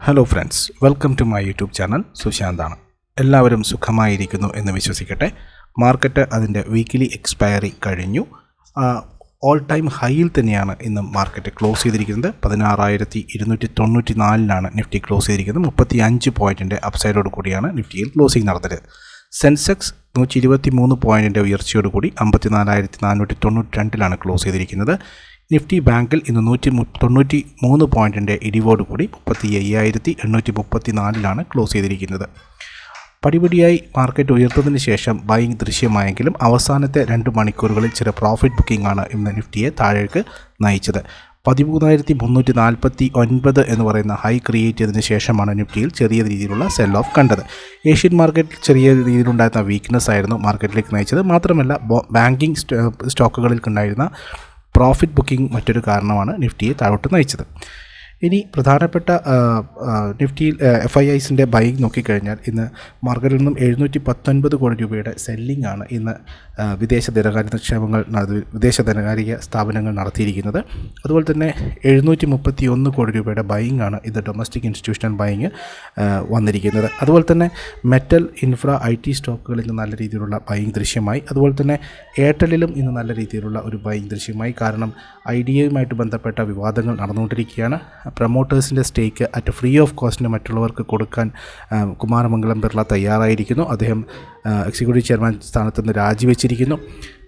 Hello friends, welcome to my YouTube channel. സുശാന്താണ്. എല്ലാവരും സുഖമായിരിക്കുന്നു എന്ന് വിശ്വസിക്കട്ടെ. മാർക്കറ്റ് അതിൻ്റെ വീക്കിലി എക്സ്പയറി കഴിഞ്ഞു. ഓൾ ടൈം ഹൈയിൽ തന്നെയാണ് ഇന്ന് മാർക്കറ്റ് ക്ലോസ് ചെയ്തിരിക്കുന്നത്. 16,294 നിഫ്റ്റി ക്ലോസ് ചെയ്തിരിക്കുന്നത്. 35 പോയിൻറ്റിൻ്റെ അപ്സൈഡോട് കൂടിയാണ് നിഫ്റ്റിയിൽ ക്ലോസിംഗ് നടന്നത്. സെൻസെക്സ് 123 പോയിൻറ്റിൻ്റെ ഉയർച്ചയോടുകൂടി 54,492 ക്ലോസ് ചെയ്തിരിക്കുന്നത്. നിഫ്റ്റി ബാങ്കിൽ ഇന്ന് 193 പോയിൻറ്റിൻ്റെ ഇടിവോടുകൂടി 35,834 ക്ലോസ് ചെയ്തിരിക്കുന്നത്. പടിപടിയായി മാർക്കറ്റ് ഉയർത്തതിന് ശേഷം ബൈയിങ് ദൃശ്യമായെങ്കിലും അവസാനത്തെ 2 മണിക്കൂറുകളിൽ ചില പ്രോഫിറ്റ് ബുക്കിംഗ് ആണ് ഇന്ന് നിഫ്റ്റിയെ താഴേക്ക് നയിച്ചത്. 13,349 എന്ന് പറയുന്ന ഹൈ ക്രിയേറ്റ് ചെയ്തതിന് ശേഷമാണ് നിഫ്റ്റിയിൽ ചെറിയ രീതിയിലുള്ള സെൽ ഓഫ് കണ്ടത്. ഏഷ്യൻ മാർക്കറ്റിൽ ചെറിയ രീതിയിലുണ്ടായിരുന്ന വീക്ക്നെസ് ആയിരുന്നു മാർക്കറ്റിലേക്ക് നയിച്ചത്. മാത്രമല്ല ബാങ്കിങ് സ്റ്റോക്കുകളിൽ ഉണ്ടായിരുന്ന പ്രോഫിറ്റ് ബുക്കിംഗ് മറ്റൊരു കാരണമാണ് നിഫ്റ്റിയെ താഴോട്ട് നയിച്ചത്. ഇനി പ്രധാനപ്പെട്ട നിഫ്റ്റിയിൽ FIIസിൻ്റെ ബൈയിങ് നോക്കിക്കഴിഞ്ഞാൽ ഇന്ന് മാർക്കറ്റിൽ നിന്നും 719 കോടി രൂപയുടെ സെല്ലിംഗ് ആണ് ഇന്ന് വിദേശ ധനകാര്യ സ്ഥാപനങ്ങൾ നടത്തിയിരിക്കുന്നത്. അതുപോലെ തന്നെ 731 കോടി രൂപയുടെ ബൈയിങ് ആണ് ഇത് ഡൊമസ്റ്റിക് ഇൻസ്റ്റിറ്റ്യൂഷണൽ ബൈയിങ് വന്നിരിക്കുന്നത്. അതുപോലെ തന്നെ മെറ്റൽ, ഇൻഫ്ര, IT സ്റ്റോക്കുകളിൽ ഇന്ന് നല്ല രീതിയിലുള്ള ബൈയിങ് ദൃശ്യമായി. അതുപോലെ തന്നെ എയർടെല്ലിലും ഇന്ന് നല്ല രീതിയിലുള്ള ഒരു ബൈയിങ് ദൃശ്യമായി. കാരണം IDAയുമായിട്ട് ബന്ധപ്പെട്ട വിവാദങ്ങൾ നടന്നുകൊണ്ടിരിക്കുകയാണ്. പ്രൊമോട്ടേഴ്സിൻ്റെ സ്റ്റേക്ക് അറ്റ് ഫ്രീ ഓഫ് കോസ്റ്റിന് മറ്റുള്ളവർക്ക് കൊടുക്കാൻ കുമാരമംഗലം ബിർള തയ്യാറായിരിക്കുന്നു. അദ്ദേഹം എക്സിക്യൂട്ടീവ് ചെയർമാൻ സ്ഥാനത്ത് നിന്ന് രാജിവെച്ചിരിക്കുന്നു.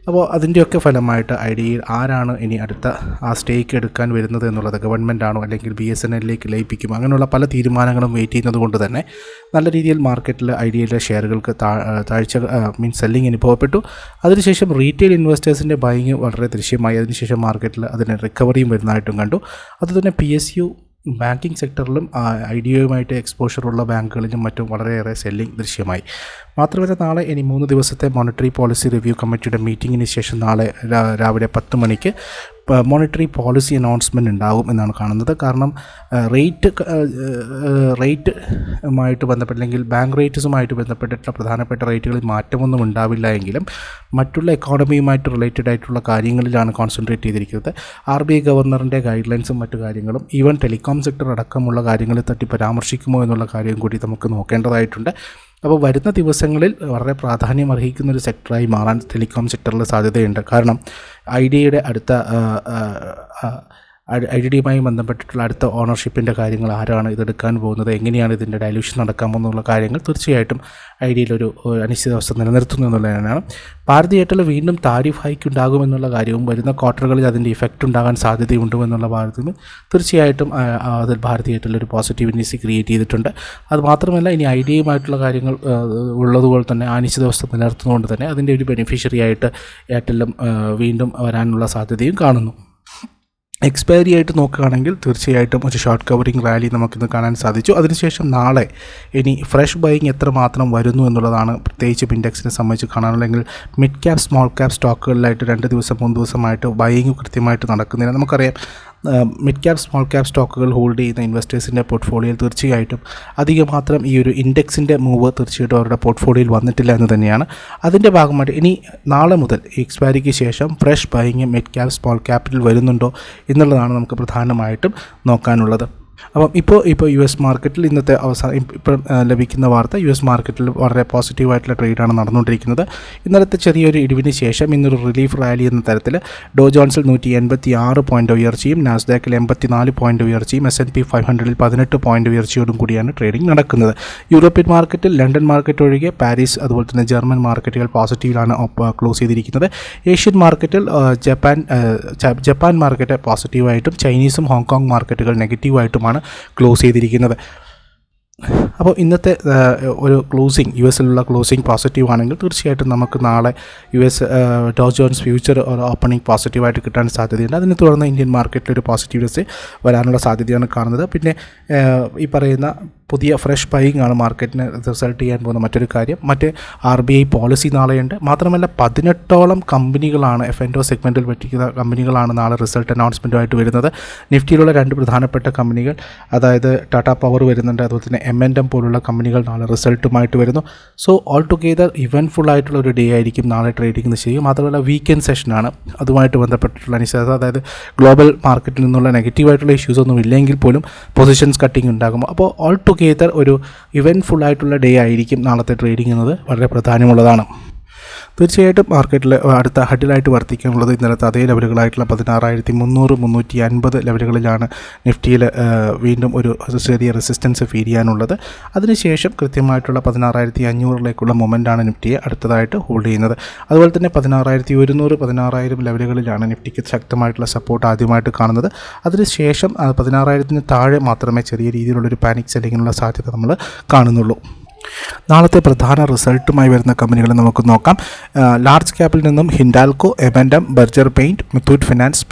അപ്പോൾ അതിൻ്റെയൊക്കെ ഫലമായിട്ട് IDAയിൽ ആരാണ് ഇനി അടുത്ത ആ സ്റ്റേക്ക് എടുക്കാൻ വരുന്നത് എന്നുള്ളത്, ഗവൺമെൻറ്റാണോ അല്ലെങ്കിൽ BSNLിലേക്ക് ലയിപ്പിക്കുമോ, അങ്ങനെയുള്ള പല തീരുമാനങ്ങളും വെയിറ്റ് ചെയ്യുന്നത് കൊണ്ട് തന്നെ നല്ല രീതിയിൽ മാർക്കറ്റിൽ IDAയിലെ ഷെയറുകൾക്ക് സെല്ലിംഗ് അനുഭവപ്പെട്ടു. അതിനുശേഷം റീറ്റെയിൽ ഇൻവെസ്റ്റേഴ്സിൻ്റെ ബൈയിങ് വളരെ ദൃശ്യമായി. അതിനുശേഷം മാർക്കറ്റിൽ അതിന് റിക്കവറിയും വരുന്നതായിട്ടും കണ്ടു. അതുതന്നെ PSU ബാങ്കിങ് സെക്ടറിലും IDAയുമായിട്ട് എക്സ്പോഷറുള്ള ബാങ്കുകളിലും മറ്റും വളരെയേറെ സെല്ലിംഗ് ദൃശ്യമായി. മാത്രമല്ല നാളെ ഇനി 3 ദിവസത്തെ മോണിറ്ററി പോളിസി റിവ്യൂ കമ്മിറ്റിയുടെ മീറ്റിങ്ങിന് ശേഷം നാളെ രാവിലെ 10 മണിക്ക് മോണിറ്ററി പോളിസി അനൗൺസ്മെൻറ്റ് ഉണ്ടാകും എന്നാണ് കാണുന്നത്. കാരണം റേറ്റുമായിട്ട് ബന്ധപ്പെട്ട് അല്ലെങ്കിൽ ബാങ്ക് റേറ്റ്സുമായിട്ട് ബന്ധപ്പെട്ടിട്ടുള്ള പ്രധാനപ്പെട്ട റേറ്റുകളിൽ മാറ്റമൊന്നും ഉണ്ടാവില്ല എങ്കിലും മറ്റുള്ള എക്കോണമിയുമായിട്ട് റിലേറ്റഡ് ആയിട്ടുള്ള കാര്യങ്ങളിലാണ് കോൺസെൻട്രേറ്റ് ചെയ്തിരിക്കുന്നത്. RBI ഗവർണറിൻ്റെ ഗൈഡ് ലൈൻസും മറ്റു കാര്യങ്ങളും ഈവൻ ടെലികോം സെക്ടർ അടക്കമുള്ള കാര്യങ്ങളിൽ തട്ടി പരാമർശിക്കുമോ എന്നുള്ള കാര്യം കൂടി നമുക്ക് നോക്കേണ്ടതായിട്ടുണ്ട്. അപ്പോൾ വരുന്ന ദിവസങ്ങളിൽ വളരെ പ്രാധാന്യം അർഹിക്കുന്ന ഒരു സെക്ടറായി മാറാൻ ടെലികോം സെക്ടറിൽ സാധ്യതയുണ്ട്. കാരണം IDAയുടെ IDAയുമായി ബന്ധപ്പെട്ടിട്ടുള്ള അടുത്ത ഓണർഷിപ്പിൻ്റെ കാര്യങ്ങൾ, ആരാണ് ഇതെടുക്കാൻ പോകുന്നത്, എങ്ങനെയാണ് ഇതിൻ്റെ ഡൈല്യൂഷൻ നടക്കാമെന്നുള്ള കാര്യങ്ങൾ തീർച്ചയായിട്ടും IDAയിലൊരു അനിശ്ചിതാവസ്ഥ നിലനിർത്തുന്നു എന്നുള്ളതാണ്. ഭാരതി എയർടെൽ വീണ്ടും താരിഫ് ഹൈക്ക് ഉണ്ടാകുമെന്നുള്ള കാര്യവും വരുന്ന ക്വാർട്ടറുകളിൽ അതിൻ്റെ ഇഫക്റ്റ് ഉണ്ടാകാൻ സാധ്യതയുണ്ടെന്നുള്ള ഭാഗത്തിന് തീർച്ചയായിട്ടും അതിൽ ഭാരതി എയർടെൽ ഒരു പോസിറ്റിവിറ്റി ക്രിയേറ്റ് ചെയ്തിട്ടുണ്ട്. അതുമാത്രമല്ല ഇനി IDAയുമായിട്ടുള്ള കാര്യങ്ങൾ ഉള്ളതുപോലെ തന്നെ അനിശ്ചിതാവസ്ഥ നിലനിർത്തുന്നതുകൊണ്ട് തന്നെ അതിൻ്റെ ഒരു ബെനിഫിഷ്യറി ആയിട്ട് എയർടെല്ലും വീണ്ടും വരാനുള്ള സാധ്യതയും കാണുന്നു. എക്സ്പയറി ആയിട്ട് നോക്കുകയാണെങ്കിൽ തീർച്ചയായിട്ടും ഒരു ഷോർട്ട് കവറിങ് റാലി നമുക്കിന്ന് കാണാൻ സാധിച്ചു. അതിനുശേഷം നാളെ ഇനി ഫ്രഷ് ബൈയിങ് എത്രമാത്രം വരുന്നു എന്നുള്ളതാണ് പ്രത്യേകിച്ച് ഇൻഡെക്സിനെ സംബന്ധിച്ച് കാണാനുള്ളെങ്കിൽ മിഡ് ക്യാപ്, സ്മോൾ ക്യാപ് സ്റ്റോക്കുകളിലായിട്ട് 2 ദിവസം 3 ദിവസമായിട്ട് ബൈയിങ് കൃത്യമായിട്ട് നടക്കുന്നില്ല. നമുക്കറിയാം മിഡ് ക്യാപ്, സ്മോൾ ക്യാപ് സ്റ്റോക്കുകൾ ഹോൾഡ് ചെയ്യുന്ന ഇൻവെസ്റ്റേഴ്സിൻ്റെ പോർട്ട്ഫോളിയോയിൽ തീർച്ചയായിട്ടും അധികം മാത്രം ഈ ഒരു ഇൻഡെക്സിൻ്റെ മൂവ് തീർച്ചയായിട്ടും അവരുടെ പോർട്ട്ഫോളിയോയിൽ വന്നിട്ടില്ല എന്ന് തന്നെയാണ്. അതിൻ്റെ ഭാഗമായിട്ട് ഇനി നാളെ മുതൽ എക്സ്പയറിക്ക് ശേഷം fresh buying mid cap, small ക്യാപ്പിൽ വരുന്നുണ്ടോ എന്നുള്ളതാണ് നമുക്ക് പ്രധാനമായിട്ടും നോക്കാനുള്ളത്. അപ്പം ഇപ്പോൾ US മാർക്കറ്റിൽ ഇന്നത്തെ ഇപ്പം ലഭിക്കുന്ന വാർത്ത, US മാർക്കറ്റിൽ വളരെ പോസിറ്റീവായിട്ടുള്ള ട്രേഡാണ് നടന്നുകൊണ്ടിരിക്കുന്നത്. ഇന്നലത്തെ ചെറിയൊരു ഇടിവിന് ശേഷം ഇന്നൊരു റിലീഫ് റാലി എന്ന തരത്തിൽ ഡോ ജോൺസിൽ 186 പോയിൻ്റ് ഉയർച്ചയും, നാസ്ഡാക്കിൽ 84 പോയിൻ്റ് ഉയർച്ചയും, S&P 500ൽ 18 പോയിൻ്റ് ഉയർച്ചയോടും കൂടിയാണ് ട്രേഡിംഗ് നടക്കുന്നത്. യൂറോപ്യൻ മാർക്കറ്റിൽ ലണ്ടൻ മാർക്കറ്റ് ഒഴികെ പാരീസ് അതുപോലെ തന്നെ ജർമ്മൻ മാർക്കറ്റുകൾ പോസിറ്റീവിലാണ് ക്ലോസ് ചെയ്തിരിക്കുന്നത്. ഏഷ്യൻ മാർക്കറ്റിൽ ജപ്പാൻ മാർക്കറ്റ് പോസിറ്റീവായിട്ടും ചൈനീസും ഹോങ്കോങ് മാർക്കറ്റുകൾ നെഗറ്റീവായിട്ടുമാണ് ക്ലോസ് ചെയ്തിരിക്കുന്നത്. അപ്പോൾ ഇന്നത്തെ ഒരു ക്ലോസിംഗ്, US-ലുള്ള ക്ലോസിംഗ് പോസിറ്റീവ് ആണെങ്കിൽ തീർച്ചയായിട്ടും നമുക്ക് നാളെ US ഡോ ജോൺസ് ഫ്യൂച്ചർ ഒരു ഓപ്പണിംഗ് പോസിറ്റീവായിട്ട് കിട്ടാൻ സാധ്യതയുണ്ട്. അതിനെ തുടർന്ന് ഇന്ത്യൻ മാർക്കറ്റിൽ ഒരു പോസിറ്റീവ്നെസ് വരാനുള്ള സാധ്യതയാണ് കാണുന്നത്. പിന്നെ ഈ പറയുന്ന പുതിയ ഫ്രഷ് ബൈയിങ് ആണ് മാർക്കറ്റിന് റിസൾട്ട് ചെയ്യാൻ പോകുന്ന മറ്റൊരു കാര്യം. മറ്റ് RBI പോളിസി നാളെയുണ്ട്. മാത്രമല്ല 18ഓളം കമ്പനികളാണ് F&O സെഗ്മെൻറ്റിൽ പറ്റിക്കുന്ന കമ്പനികളാണ് നാളെ റിസൾട്ട് അനൗൺസ്മെൻറ്റുമായിട്ട് വരുന്നത്. നിഫ്റ്റിയിലുള്ള 2 പ്രധാനപ്പെട്ട കമ്പനികൾ, അതായത് ടാറ്റ പവർ വരുന്നുണ്ട്, അതുപോലെ തന്നെ M&M പോലുള്ള കമ്പനികൾ നാളെ റിസൾട്ടുമായിട്ട് വരുന്നു. സോ ഓൾ ടുഗെദർ ഇവൻറ്റ്ഫുൾ ആയിട്ടുള്ള ഒരു ഡേ ആയിരിക്കും നാളെ ട്രേഡിംഗ് ചെയ്യും. മാത്രമല്ല വീക്കെൻഡ് സെഷനാണ്, അതുമായിട്ട് ബന്ധപ്പെട്ടിട്ടുള്ള അനിശ്ചിതത, അതായത് ഗ്ലോബൽ മാർക്കറ്റിൽ നിന്നുള്ള നെഗറ്റീവായിട്ടുള്ള ഇഷ്യൂസ് ഒന്നും ഇല്ലെങ്കിൽ പോലും പൊസിഷൻസ് കട്ടിങ് ഉണ്ടാകും. അപ്പോൾ ഓൾ ടുഗെദർ ഒരു ഇവൻറ്റ്ഫുൾ ആയിട്ടുള്ള ഡേ ആയിരിക്കും നാളത്തെ ട്രേഡിംഗ് എന്നത് വളരെ പ്രധാനമുള്ളതാണ്. തീർച്ചയായിട്ടും മാർക്കറ്റിൽ അടുത്ത ഹഡിലായിട്ട് വർദ്ധിക്കാനുള്ളത് ഇന്നലത്തെ അതേ ലെവലുകളായിട്ടുള്ള 16,300, 350 ലെവലുകളിലാണ് നിഫ്റ്റിയിൽ വീണ്ടും ഒരു ചെറിയ റെസിസ്റ്റൻസ് ഫീൽ ചെയ്യാനുള്ളത്. അതിനുശേഷം കൃത്യമായിട്ടുള്ള 16,500ലേക്കുള്ള മൊമെൻ്റാണ് നിഫ്റ്റിയെ അടുത്തതായിട്ട് ഹോൾഡ് ചെയ്യുന്നത്. അതുപോലെ തന്നെ 16,100, 16,000 ലെവലുകളിലാണ് നിഫ്റ്റിക്ക് ശക്തമായിട്ടുള്ള സപ്പോർട്ട് ആദ്യമായിട്ട് കാണുന്നത്. അതിനുശേഷം 16,000 താഴെ മാത്രമേ ചെറിയ രീതിയിലുള്ളൊരു പാനിക് സെല്ലിങ്ങിനുള്ള സാധ്യത നമ്മൾ കാണുന്നുള്ളൂ. നാളത്തെ പ്രധാന റിസൾട്ടുമായി വരുന്ന കമ്പനികളെ നമുക്ക് നോക്കാം. ലാർജ് ക്യാപ്പിൽ നിന്നും Hindalco, M&M, Berger Paint, Muthoot Finance,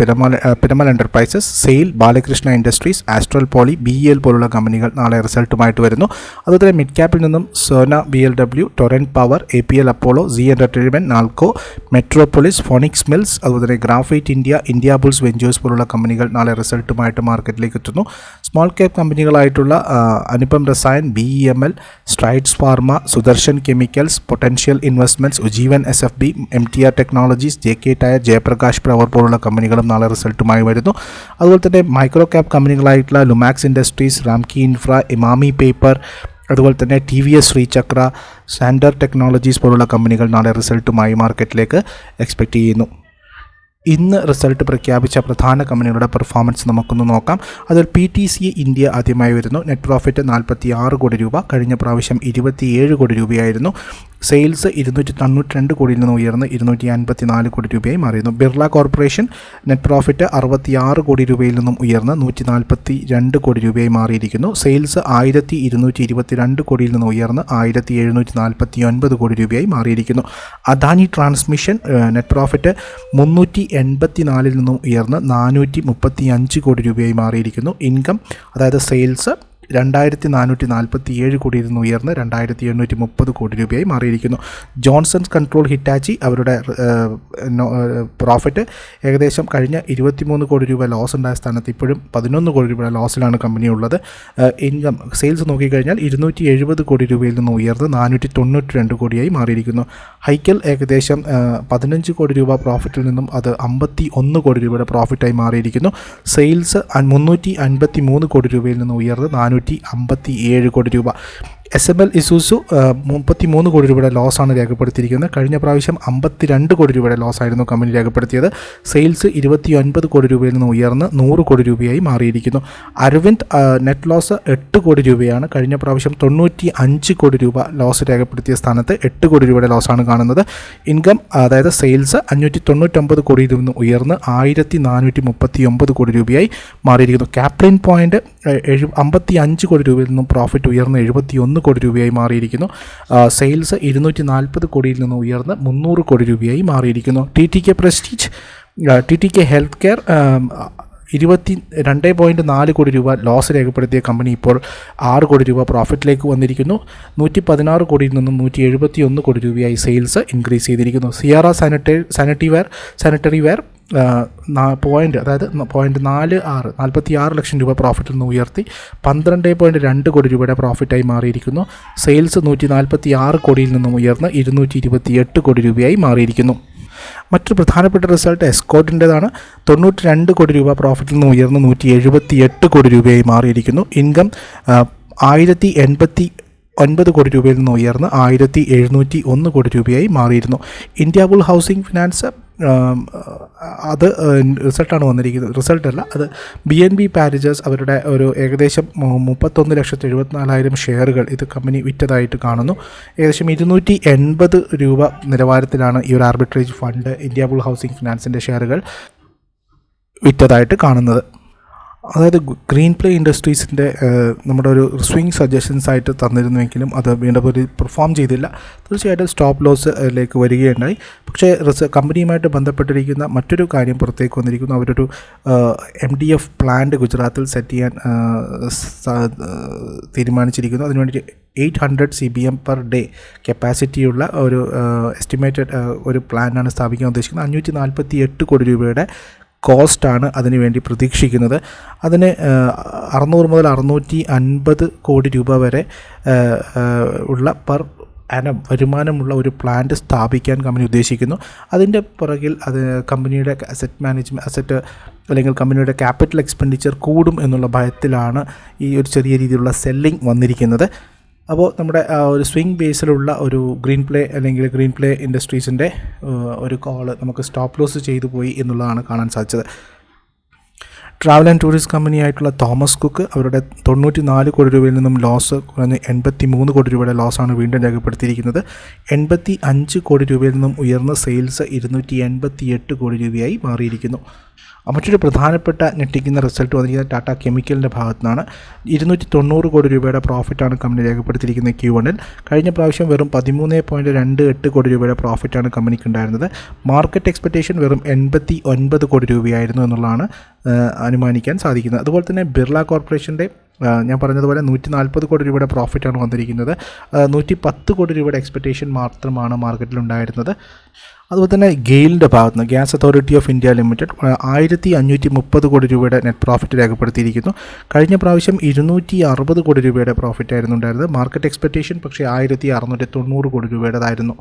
Piramal Enterprises, SAIL, Balkrishna Industries, Astral Poly, BEL പോലുള്ള കമ്പനികൾ നാളെ റിസൾട്ടുമായിട്ട് വരുന്നു. അതുപോലെ മിഡ് ക്യാപ്പിൽ നിന്നും Sona BLW, Torrent Power, APL Apollo, Zee Entertainment, NALCO, Metropolis, Phoenix Mills, അതുപോലെ തന്നെ ഗ്രാഫൈറ്റ് ഇന്ത്യ ബുൾസ് വെഞ്ചേഴ്സ് പോലുള്ള കമ്പനികൾ നാളെ റിസൾട്ടുമായിട്ട് മാർക്കറ്റിലേക്ക് എത്തുന്നു. സ്മോൾ ക്യാപ്പ് കമ്പനികളായിട്ടുള്ള Anupam Rasayan, BEML, Strides pharma, Sudarshan chemicals, potential investments, Ujjivan SFB, MTR technologies, JK tyre, Jaiprakash power പോലുള്ള കമ്പനികളും നാളെ റിസൾട്ടുമായി വരുന്നു. അതുപോലെ തന്നെ മൈക്രോ ക്യാപ്പ് കമ്പനികളായിട്ടുള്ള Lumax industries, Ramky infra, Emami paper, അതുപോലെ തന്നെ TVS ശ്രീചക്ര, സാൻഡർ ടെക്നോളജീസ് പോലുള്ള കമ്പനികൾ നാളെ റിസൾട്ടുമായി മാർക്കറ്റിലേക്ക് എക്സ്പെക്റ്റ് ചെയ്യുന്നു. ഇന്ന് റിസൾട്ട് പ്രഖ്യാപിച്ച പ്രധാന കമ്പനികളുടെ പെർഫോമൻസ് നമുക്കൊന്ന് നോക്കാം. അതിൽ PTC ഇന്ത്യ ആദ്യമായി വരുന്നു. നെറ്റ് പ്രോഫിറ്റ് 46 കോടി രൂപ, കഴിഞ്ഞ പ്രാവശ്യം 27 കോടി രൂപയായിരുന്നു. സെയിൽസ് 292 കോടിയിൽ നിന്ന് ഉയർന്ന് 254 കോടി രൂപയായി മാറിയിരുന്നു. ബിർള കോർപ്പറേഷൻ നെറ്റ് പ്രോഫിറ്റ് 66 കോടി രൂപയിൽ നിന്നും ഉയർന്ന് 142 കോടി രൂപയായി മാറിയിരിക്കുന്നു. സെയിൽസ് 1222 കോടിയിൽ നിന്ന് ഉയർന്ന് 1749 കോടി രൂപയായി മാറിയിരിക്കുന്നു. അദാനി ട്രാൻസ്മിഷൻ നെറ്റ് പ്രോഫിറ്റ് 384 നിന്നും ഉയർന്ന് 435 കോടി രൂപയായി മാറിയിരിക്കുന്നു. ഇൻകം, അതായത് സെയിൽസ് 2447 കോടിയിൽ നിന്ന് ഉയർന്ന് 2830 കോടി രൂപയായി മാറിയിരിക്കുന്നു. ജോൺസൺസ് കൺട്രോൾ ഹിറ്റാച്ചി അവരുടെ പ്രോഫിറ്റ് ഏകദേശം കഴിഞ്ഞ 23 കോടി രൂപ ലോസ് ഉണ്ടായ സ്ഥാനത്ത് ഇപ്പോഴും 11 കോടി രൂപയുടെ ലോസിലാണ് കമ്പനി ഉള്ളത്. ഇൻകം, സെയിൽസ് നോക്കിക്കഴിഞ്ഞാൽ 270 കോടി രൂപയിൽ നിന്ന് ഉയർന്ന് 492 കോടിയായി മാറിയിരിക്കുന്നു. ഹൈക്കൽ ഏകദേശം 15 കോടി രൂപ പ്രോഫിറ്റിൽ നിന്നും അത് 51 കോടി രൂപയുടെ പ്രോഫിറ്റായി മാറിയിരിക്കുന്നു. സെയിൽസ് 353 കോടി രൂപയിൽ നിന്ന് ഉയർന്ന് 457 കോടി രൂപ. SML ഇസൂസു 33 കോടി രൂപയുടെ ലോസാണ് രേഖപ്പെടുത്തിയിരിക്കുന്നത്. കഴിഞ്ഞ പ്രാവശ്യം 52 കോടി രൂപയുടെ ലോസായിരുന്നു കമ്പനി രേഖപ്പെടുത്തിയത്. സെയിൽസ് 29 കോടി രൂപയിൽ നിന്ന് ഉയർന്ന് 100 കോടി രൂപയായി മാറിയിരിക്കുന്നു. അരവിന്ദ് നെറ്റ് ലോസ് 8 കോടി രൂപയാണ്. കഴിഞ്ഞ പ്രാവശ്യം 95 കോടി രൂപ ലോസ് രേഖപ്പെടുത്തിയ സ്ഥാനത്ത് 8 കോടി രൂപയുടെ ലോസാണ് കാണുന്നത്. ഇൻകം, അതായത് സെയിൽസ് 599 കോടിയിൽ നിന്ന് ഉയർന്ന് 1439 കോടി രൂപയായി മാറിയിരിക്കുന്നു. ക്യാപ്ലിൻ പോയിൻ്റ് 55 കോടി രൂപയിൽ നിന്നും പ്രോഫിറ്റ് ഉയർന്ന് 71 കോടി രൂപയായി മാറിയിരിക്കുന്നു. സെയിൽസ് 240 കോടിയിൽ നിന്ന് ഉയർന്ന് 300 കോടി രൂപയായി മാറിയിരിക്കുന്നു. TTK prestige, TTK health care 22.4 കോടി രൂപ ലോസ് രേഖപ്പെടുത്തിയ കമ്പനി ഇപ്പോൾ 6 കോടി രൂപ പ്രോഫിറ്റിലേക്ക് വന്നിരിക്കുന്നു. 116 കോടിയിൽ നിന്നും 171 കോടി രൂപയായി സെയിൽസ് ഇൻക്രീസ് ചെയ്തിരിക്കുന്നു. സിയാറ സാനിറ്ററി വെയർ അതായത് 46 ലക്ഷം രൂപ പ്രോഫിറ്റിൽ നിന്ന് ഉയർത്തി 12.2 കോടി രൂപയുടെ പ്രോഫിറ്റായി മാറിയിരിക്കുന്നു. സെയിൽസ് 146 കോടിയിൽ നിന്നും ഉയർന്ന് 228 കോടി രൂപയായി മാറിയിരിക്കുന്നു. മറ്റൊരു പ്രധാനപ്പെട്ട റിസൾട്ട് എസ്കോർട്ടിൻ്റെതാണ്. 92 കോടി രൂപ പ്രോഫിറ്റിൽ നിന്ന് ഉയർന്ന് 178 കോടി രൂപയായി മാറിയിരിക്കുന്നു. ഇൻകം 1089 കോടി രൂപയിൽ നിന്ന് ഉയർന്ന് 1701 കോടി രൂപയായി മാറിയിരുന്നു. ഇന്ത്യ ബുൾ ഹൗസിംഗ് ഫിനാൻസ് അത് റിസൾട്ടാണ് വന്നിരിക്കുന്നത്, റിസൾട്ടല്ല, അത് BNB പാരിജേഴ്സ് അവരുടെ ഒരു ഏകദേശം 31,74,000 ഷെയറുകൾ ഇത് കമ്പനി വിറ്റതായിട്ട് കാണുന്നു. ഏകദേശം 280 രൂപ നിലവാരത്തിലാണ് ഈ ഒരു arbitrage fund India bull housing ഫിനാൻസിൻ്റെ ഷെയറുകൾ വിറ്റതായിട്ട് കാണുന്നത്. അതായത് ഗ്രീൻ പ്ലേ ഇൻഡസ്ട്രീസിൻ്റെ നമ്മുടെ ഒരു സ്വിംഗ് സജഷൻസ് ആയിട്ട് തന്നിരുന്നുവെങ്കിലും അത് വീണ്ടും ഒരു പെർഫോം ചെയ്തില്ല. തീർച്ചയായിട്ടും സ്റ്റോപ്പ് ലോസിലേക്ക് വരികയുണ്ടായി. പക്ഷേ കമ്പനിയുമായിട്ട് ബന്ധപ്പെട്ടിരിക്കുന്ന മറ്റൊരു കാര്യം പുറത്തേക്ക് വന്നിരിക്കുന്നു. അവരൊരു MDF പ്ലാന്റ് ഗുജറാത്തിൽ സെറ്റ് ചെയ്യാൻ തീരുമാനിച്ചിരിക്കുന്നു. അതിനുവേണ്ടി 800 CBM പെർ ഡേ കപ്പാസിറ്റിയുള്ള ഒരു എസ്റ്റിമേറ്റഡ് ഒരു പ്ലാനാണ് സ്ഥാപിക്കാൻ ഉദ്ദേശിക്കുന്നത്. 548 കോടി രൂപയുടെ കോസ്റ്റാണ് അതിനു വേണ്ടി പ്രതീക്ഷിക്കുന്നത്. അതിന് 600 മുതൽ 650 കോടി രൂപ വരെ ഉള്ള പെർ ആനം വരുമാനമുള്ള ഒരു പ്ലാന്റ് സ്ഥാപിക്കാൻ കമ്പനി ഉദ്ദേശിക്കുന്നു. അതിൻ്റെ പുറകിൽ അത് കമ്പനിയുടെ അസറ്റ് അല്ലെങ്കിൽ കമ്പനിയുടെ ക്യാപിറ്റൽ എക്സ്പെൻഡിച്ചർ കൂടും എന്നുള്ള ഭയത്തിലാണ് ഈ ഒരു ചെറിയ രീതിയിലുള്ള സെല്ലിംഗ് വന്നിരിക്കുന്നത്. അപ്പോൾ നമ്മുടെ ഒരു സ്വിംഗ് ബേസിലുള്ള ഒരു ഗ്രീൻ പ്ലേ ഇൻഡസ്ട്രീസിൻ്റെ ഒരു കോള് നമുക്ക് സ്റ്റോപ്പ് ലോസ് ചെയ്തു പോയി എന്നുള്ളതാണ് കാണാൻ സാധിച്ചത്. ട്രാവൽ ആൻഡ് ടൂറിസ്റ്റ് കമ്പനിയായിട്ടുള്ള തോമസ് കുക്ക് അവരുടെ 94 കോടി രൂപയിൽ നിന്നും ലോസ് കുറഞ്ഞ് 83 കോടി രൂപയുടെ ലോസാണ് വീണ്ടും രേഖപ്പെടുത്തിയിരിക്കുന്നത്. 85 കോടി രൂപയിൽ നിന്നും ഉയർന്ന സെയിൽസ് 288 കോടി രൂപയായി മാറിയിരിക്കുന്നു. മറ്റൊരു പ്രധാനപ്പെട്ട ഞെട്ടിക്കുന്ന റിസൾട്ട് വന്നിരിക്കുന്നത് ടാറ്റ കെമിക്കലിൻ്റെ ഭാഗത്തു നിന്നാണ്. 290 കോടി രൂപയുടെ പ്രോഫിറ്റാണ് കമ്പനി രേഖപ്പെടുത്തിയിരിക്കുന്നത് Q1-ൽ. കഴിഞ്ഞ പ്രാവശ്യം വെറും 13.28 കോടി രൂപയുടെ പ്രോഫിറ്റാണ് കമ്പനിക്ക് ഉണ്ടായിരുന്നത്. മാർക്കറ്റ് എക്സ്പെക്റ്റേഷൻ വെറും 89 കോടി രൂപയായിരുന്നു എന്നുള്ളതാണ് അനുമാനിക്കാൻ സാധിക്കുന്നത്. അതുപോലെ തന്നെ ബിർള കോർപ്പറേഷൻ്റെ ഞാൻ പറഞ്ഞതുപോലെ 140 കോടി രൂപയുടെ പ്രോഫിറ്റാണ് വന്നിരിക്കുന്നത്. 110 കോടി രൂപയുടെ എക്സ്പെക്റ്റേഷൻ മാത്രമാണ് മാർക്കറ്റിലുണ്ടായിരുന്നത്. അതുപോലെ തന്നെ ഗെയിലിൻ്റെ ഭാഗത്തുനിന്ന് gas authority of India limited 1530 കോടി രൂപയുടെ നെറ്റ് പ്രോഫിറ്റ് രേഖപ്പെടുത്തിയിരിക്കുന്നു. കഴിഞ്ഞ പ്രാവശ്യം 260 കോടി രൂപയുടെ പ്രോഫിറ്റായിരുന്നു ഉണ്ടായിരുന്നത്. മാർക്കറ്റ് എക്സ്പെക്റ്റേഷൻ പക്ഷേ 1690 കോടി രൂപയുടേതായിരുന്നു.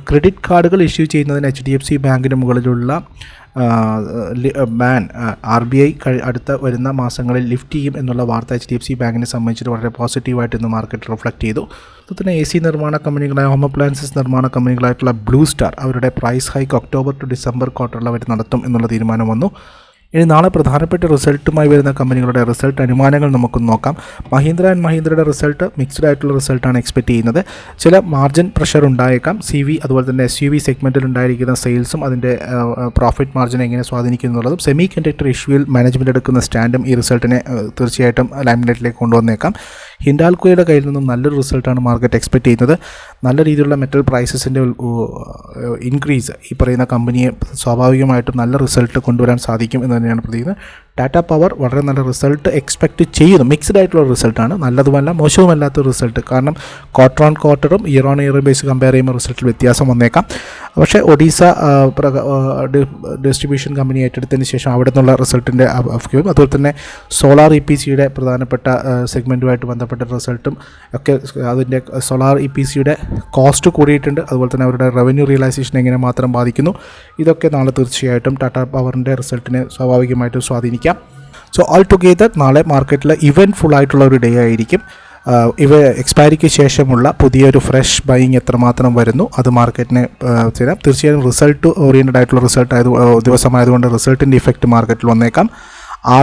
ക്രെഡിറ്റ് കാർഡുകൾ ഇഷ്യൂ ചെയ്യുന്നതിന് HDFC ബാങ്കിന് മുകളിലുള്ള ബാൻ RBI അടുത്ത വരുന്ന മാസങ്ങളിൽ ലിഫ്റ്റ് ചെയ്യും എന്നുള്ള വാർത്ത HDFC ബാങ്കിനെ സംബന്ധിച്ചിട്ട് വളരെ പോസിറ്റീവായിട്ട് ഇന്ന് മാർക്കറ്റ് റിഫ്ലക്റ്റ് ചെയ്തു. അതുപോലെ AC നിർമ്മാണ കമ്പനികളായ ഹോം അപ്ലയൻസസ് നിർമ്മാണ കമ്പനികളായിട്ടുള്ള ബ്ലൂ സ്റ്റാർ അവരുടെ price hike October to December ക്വാർട്ടറിൽ അവർ നടത്തും എന്നുള്ള തീരുമാനം വന്നു. ഇനി നാളെ പ്രധാനപ്പെട്ട റിസൾട്ടുമായി വരുന്ന കമ്പനികളുടെ റിസൾട്ട് അനുമാനങ്ങൾ നമുക്കൊന്ന് നോക്കാം. മഹീന്ദ്ര ആൻഡ് മഹീന്ദ്രയുടെ റിസൾട്ട് മിക്സ്ഡ് ആയിട്ടുള്ള റിസൾട്ടാണ് എക്സ്പെക്റ്റ് ചെയ്യുന്നത്. ചില മാർജിൻ പ്രഷർ ഉണ്ടായേക്കാം. CV അതുപോലെ തന്നെ SUV സെഗ്മെൻറ്റിൽ ഉണ്ടായിരിക്കുന്ന സെയിൽസും അതിൻ്റെ പ്രോഫിറ്റ് മാർജിൻ എങ്ങനെ സ്വാധീനിക്കും എന്നുള്ളതും സെമി കണ്ടക്ടർ ഇഷ്യൂവിൽ മാനേജ്മെൻറ്റ് എടുക്കുന്ന സ്റ്റാൻഡും ഈ റിസൾട്ടിനെ തീർച്ചയായിട്ടും ലൈംലൈറ്റിലേക്ക് കൊണ്ടുവന്നേക്കാം. ഹിൻഡാൽക്കോയുടെ കയ്യിൽ നിന്നും നല്ലൊരു റിസൾട്ടാണ് മാർക്കറ്റ് എക്സ്പെക്റ്റ് ചെയ്യുന്നത്. നല്ല രീതിയിലുള്ള മെറ്റൽ പ്രൈസസിൻ്റെ ഇൻക്രീസ് ഈ പറയുന്ന കമ്പനിയെ സ്വാഭാവികമായിട്ടും നല്ല റിസൾട്ട് കൊണ്ടുവരാൻ സാധിക്കും എന്ന് തന്നെയാണ് പ്രതീക്ഷിക്കുന്നത്. ടാറ്റ പവർ വളരെ നല്ല റിസൾട്ട് എക്സ്പെക്റ്റ് ചെയ്യുന്നു. മിക്സ്ഡ് ആയിട്ടുള്ള റിസൾട്ടാണ്, നല്ലതുമല്ല മോശവുമല്ലാത്ത റിസൾട്ട്. കാരണം ക്വാർട്ടർ ഓൺ ക്വാർട്ടറും year on year base compare ചെയ്യുമ്പോൾ റിസൾട്ടിൽ വ്യത്യാസം വന്നേക്കാം. പക്ഷേ ഒഡീസ ഡിസ്ട്രിബ്യൂഷൻ കമ്പനി ഏറ്റെടുത്തതിന് ശേഷം അവിടെ നിന്നുള്ള റിസൾട്ടിൻ്റെ അതുപോലെ തന്നെ സോളാർ EPCയുടെ പ്രധാനപ്പെട്ട സെഗ്മെൻറ്റുമായിട്ട് ബന്ധപ്പെട്ട റിസൾട്ടും ഒക്കെ അതിൻ്റെ സോളാർ EPCയുടെ കോസ്റ്റ് കൂടിയിട്ടുണ്ട്. അതുപോലെ തന്നെ അവരുടെ റവന്യൂ റിയലൈസേഷൻ എങ്ങനെ മാത്രം ബാധിക്കുന്നു, ഇതൊക്കെ നാളെ തീർച്ചയായിട്ടും ടാറ്റ പവറിൻ്റെ റിസൾട്ടിനെ സ്വാഭാവികമായിട്ടും സ്വാധീനിക്കാം. സോ ഓൾ ടുഗെദർ നാളെ മാർക്കറ്റിൽ ഇവൻറ്റ്ഫുൾ ആയിട്ടുള്ള ഒരു ഡേ ആയിരിക്കും. ഇവ എക്സ്പയറിക്ക് ശേഷമുള്ള പുതിയൊരു ഫ്രഷ് ബൈയിങ് എത്രമാത്രം വരുന്നു അത് മാർക്കറ്റിനെ ചെയ്യാം. തീർച്ചയായും റിസൾട്ട് ഓറിയൻറ്റഡ് ആയിട്ടുള്ള ദിവസമായതുകൊണ്ട് റിസൾട്ടിൻ്റെ ഇഫക്റ്റ് മാർക്കറ്റിൽ വന്നേക്കാം.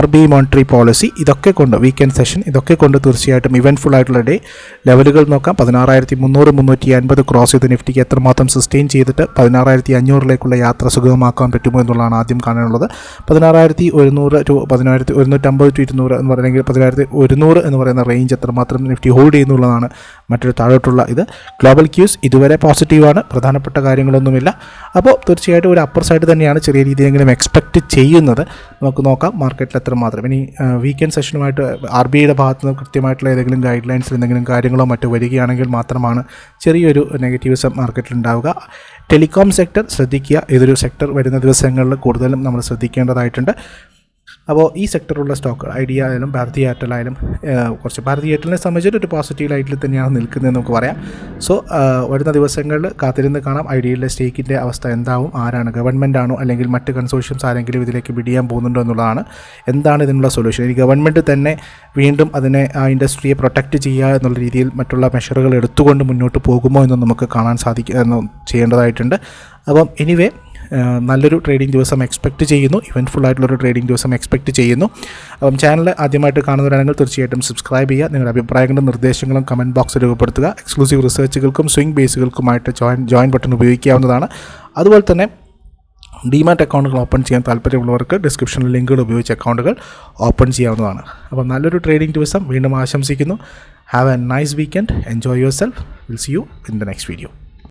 RBI മോണിറ്ററി പോളിസി ഇതൊക്കെ കൊണ്ട് വീക്കെൻഡ് സെഷൻ ഇതൊക്കെ കൊണ്ട് തീർച്ചയായിട്ടും ഇവൻറ്റ്ഫുൾ ആയിട്ടുള്ള ഡേ. ലെവലുകൾ നോക്കാം. 16,300 350 ക്രോസ് ചെയ്ത് നിഫ്റ്റിക്ക് എത്രമാത്രം സസ്റ്റെയിൻ ചെയ്തിട്ട് 16,500 യാത്ര സുഗമമാക്കാൻ പറ്റുമോ എന്നുള്ളതാണ് ആദ്യം കാണാനുള്ളത്. 16,100 to 16,150 to 200 എന്ന് പറയുന്നെങ്കിൽ 16,100 എന്ന് പറയുന്ന റേഞ്ച് എത്രമാത്രം നിഫ്റ്റി ഹോൾഡ് ചെയ്യുന്നുള്ളതാണ് മറ്റൊരു താഴോട്ടുള്ള ഇത്. ഗ്ലോബൽ ക്യൂസ് ഇതുവരെ പോസിറ്റീവാണ്, പ്രധാനപ്പെട്ട കാര്യങ്ങളൊന്നുമില്ല. അപ്പോൾ തീർച്ചയായിട്ടും ഒരു അപ്പർ സൈഡ് തന്നെയാണ് ചെറിയ രീതിയിലെങ്കിലും എക്സ്പെക്റ്റ് ചെയ്യുന്നത്. നമുക്ക് നോക്കാം മാർക്കറ്റിൽ എത്രമാത്രം. ഇനി വീക്കെൻഡ് സെഷനുമായിട്ട് RBIയുടെ ഭാഗത്ത് നിന്ന് കൃത്യമായിട്ടുള്ള ഏതെങ്കിലും ഗൈഡ് ലൈൻസിൽ എന്തെങ്കിലും കാര്യങ്ങളോ മറ്റോ വരികയാണെങ്കിൽ മാത്രമാണ് ചെറിയൊരു നെഗറ്റീവ്സം മാർക്കറ്റിലുണ്ടാവുക. ടെലികോം സെക്ടർ ശ്രദ്ധിക്കുക. ഇതൊരു സെക്ടർ വരുന്ന ദിവസങ്ങളിൽ കൂടുതലും നമ്മൾ ശ്രദ്ധിക്കേണ്ടതായിട്ടുണ്ട്. അപ്പോൾ ഈ സെക്ടറുള്ള സ്റ്റോക്ക് ഐഡിയ ആയാലും ഭാരതി എയർടെൽ ആയാലും കുറച്ച് ഭാരതി എയർടെലിനെ സംബന്ധിച്ചിട്ട് ഒരു പോസിറ്റീവ് ലൈറ്റിൽ തന്നെയാണ് നിൽക്കുന്നതെന്ന് നമുക്ക് പറയാം. സോ വരുന്ന ദിവസങ്ങളിൽ കാത്തിരുന്ന് കാണാം ഐഡിയയിലെ സ്റ്റേക്കിൻ്റെ അവസ്ഥ എന്താവും, ആരാണ്, ഗവൺമെൻറ് ആണോ അല്ലെങ്കിൽ മറ്റ് കൺസോർഷ്യംസ് ആരെങ്കിലും ഇതിലേക്ക് ബിഡ് ചെയ്യാൻ പോകുന്നുണ്ടോ എന്നുള്ളതാണ്. എന്താണ് ഇതിനുള്ള സൊല്യൂഷൻ? ഈ ഗവൺമെൻറ് തന്നെ വീണ്ടും അതിനെ ആ ഇൻഡസ്ട്രിയെ പ്രൊട്ടക്റ്റ് ചെയ്യുക എന്നുള്ള രീതിയിൽ മറ്റുള്ള മെഷറുകൾ എടുത്തുകൊണ്ട് മുന്നോട്ട് പോകുമോ എന്ന് നമുക്ക് കാണാൻ ചെയ്യേണ്ടതായിട്ടുണ്ട്. അപ്പം എനിവേ നല്ലൊരു ട്രേഡിംഗ് ദിവസം എക്സ്പെക്റ്റ് ചെയ്യുന്നു. ഇവൻറ്റ്ഫുൾ ആയിട്ടുള്ളൊരു ട്രേഡിംഗ് ദിവസം എക്സ്പെക്റ്റ് ചെയ്യുന്നു. അപ്പം ചാനൽ ആദ്യമായിട്ട് കാണുന്നവരാണെങ്കിൽ തീർച്ചയായിട്ടും സബ്സ്ക്രൈബ് ചെയ്യുക. നിങ്ങളുടെ അഭിപ്രായങ്ങളും നിർദ്ദേശങ്ങളും കമൻറ്റ് ബോക്സിൽ രൂപപ്പെടുത്തുക. എക്സ്ക്ലൂസീവ് റിസർച്ചുകൾക്കും സ്വിംഗ് ബേസുകൾക്കുമായിട്ട് ജോയിൻ ബട്ടൺ ഉപയോഗിക്കാവുന്നതാണ്. അതുപോലെ തന്നെ ഡിമാറ്റ് അക്കൗണ്ടുകൾ ഓപ്പൺ ചെയ്യാൻ താല്പര്യമുള്ളവർക്ക് ഡിസ്ക്രിപ്ഷനിൽ ലിങ്കുകൾ ഉപയോഗിച്ച് അക്കൗണ്ടുകൾ ഓപ്പൺ ചെയ്യാവുന്നതാണ്. അപ്പോൾ നല്ലൊരു ട്രേഡിംഗ് ദിവസം വീണ്ടും ആശംസിക്കുന്നു. Have A nice weekend. Enjoy your self. Will see you in the next video.